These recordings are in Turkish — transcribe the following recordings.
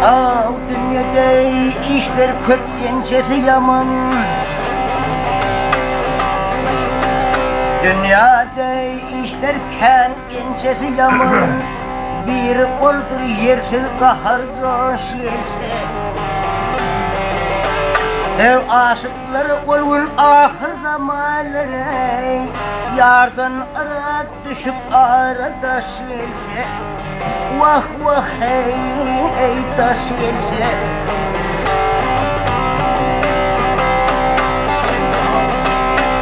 Dünyada işler köp gençesi yaman. Dünyada işler ken gençesi yaman. Bir oldur yersiz kaharca şirse. Ev aşıkları olgun ahır zamanları. Yardan ara düşüp arada şirse. Vah vah ey taş yelse.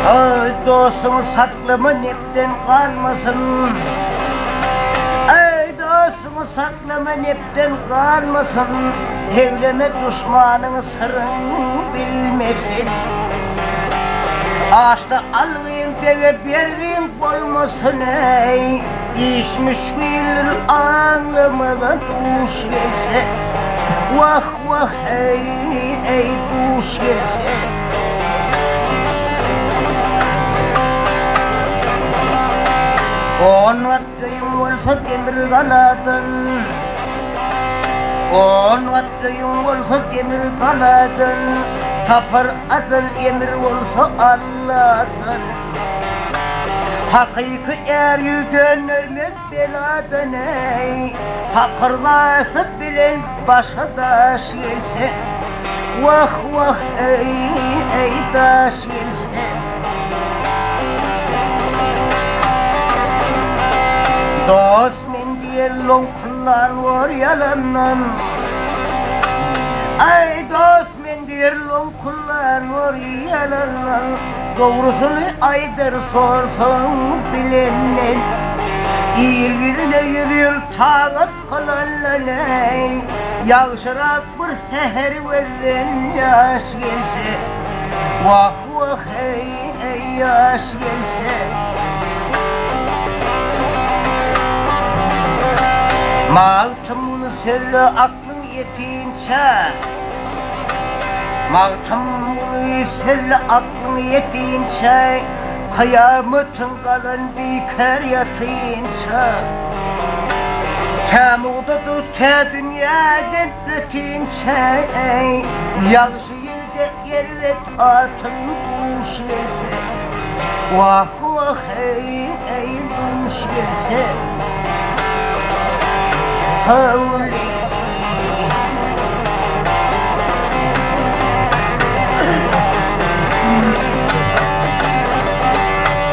Ay dostum saklama nepten kalmasın. Ay dostum saklama nepten kalmasın. Evleme düşmanın sırrını bilmesin. Ağaçta algın dele bergin olmasın ey. İş müşkil anlamadan duş gelse. Vah vah ey duş gelse. On vaktayım olsa demir kaladın. On vaktayım olsa demir kaladın. Tapar asıl emir olsa Allah'tan. Hakiki er yüzden ölmez beladan ey. Hakırlası bilen başa daş gelse. Vah vah ey daş gelse. Dost men diye lonkullan var yalandan. Ay dost men diye lonkullan var yalandan. Doğrusunu aydır sorsun bilenler. İyiliğine yüzül tağıt kalanlar. Yağışırak bir seher verden yaş gelse. Vah vah ey yaş gelse. Mağtımını söyle aklın yetince. Mağtımını söyle aklın yetince. Kıyametin kalan dikar yatınca. Temuda dur te dünyadan ötünce. Yağışı yüzde yervet atın kuş gelse. Vah vah ey kuş gelse. Holy.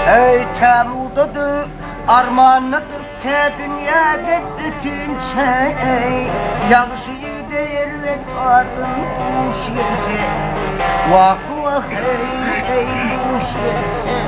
Ey temudadır, armağanıdır te dünyada bütünce. Yağışı yüzeyir ve adın kuş gelse. Vah vah ey kuş gelse.